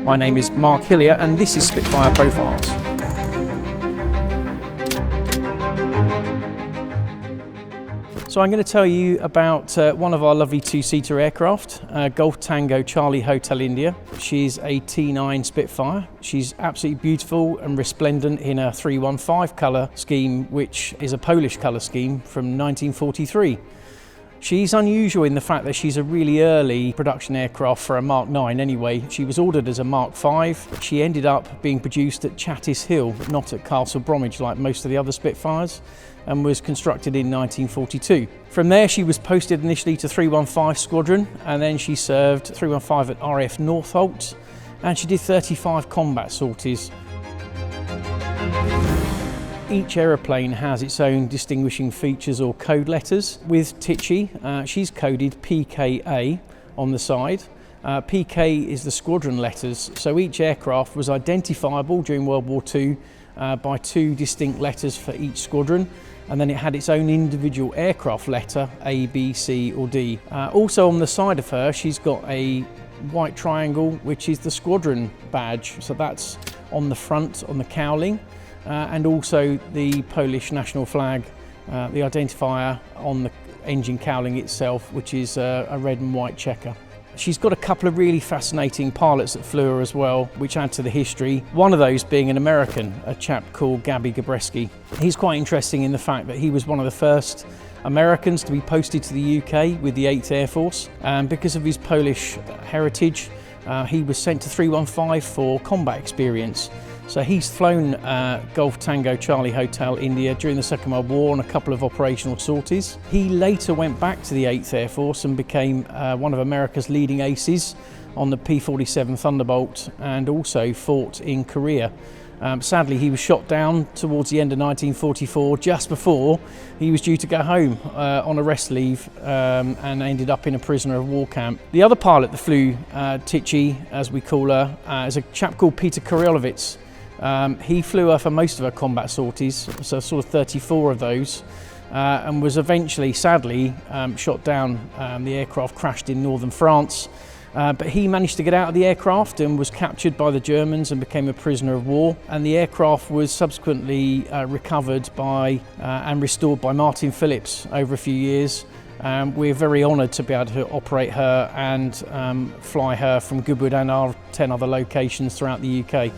My name is Mark Hillier and this is Spitfire Profiles. So I'm going to tell you about one of our lovely two-seater aircraft, Golf Tango Charlie Hotel India. She's a T9 Spitfire. She's absolutely beautiful and resplendent in a 315 colour scheme, which is a Polish colour scheme from 1943. She's unusual in the fact that she's a really early production aircraft for a Mark 9 anyway. She was ordered as a Mark 5. She ended up being produced at Chattis Hill, not at Castle Bromwich like most of the other Spitfires, and was constructed in 1942. From there she was posted initially to 315 Squadron, and then she served 315 at RAF Northolt, and she did 35 combat sorties. Each aeroplane has its own distinguishing features or code letters. With G-Tchi, she's coded PKA on the side. PK is the squadron letters, so each aircraft was identifiable during World War II by two distinct letters for each squadron, and then it had its own individual aircraft letter, A, B, C or D. Also on the side of her, she's got a white triangle, which is the squadron badge, so that's on the front, on the cowling. And also the Polish national flag, the identifier on the engine cowling itself, which is a red and white checker. She's got a couple of really fascinating pilots that flew her as well, which add to the history. One of those being an American, a chap called Gabi Gabreski. He's quite interesting in the fact that he was one of the first Americans to be posted to the UK with the 8th Air Force, and because of his Polish heritage, he was sent to 315 for combat experience. So he's flown Golf Tango Charlie Hotel India during the Second World War on a couple of operational sorties. He later went back to the 8th Air Force and became one of America's leading aces on the P-47 Thunderbolt, and also fought in Korea. Sadly, he was shot down towards the end of 1944, just before he was due to go home on a rest leave, and ended up in a prisoner of war camp. The other pilot that flew G-Tchi, as we call her, is a chap called Peter Korolowicz. He flew her for most of her combat sorties, so sort of 34 of those, and was eventually, sadly, shot down. The aircraft crashed in northern France, but he managed to get out of the aircraft and was captured by the Germans and became a prisoner of war. And the aircraft was subsequently recovered by and restored by Martin Phillips over a few years. We're very honoured to be able to operate her and fly her from Goodwood and our 10 other locations throughout the UK.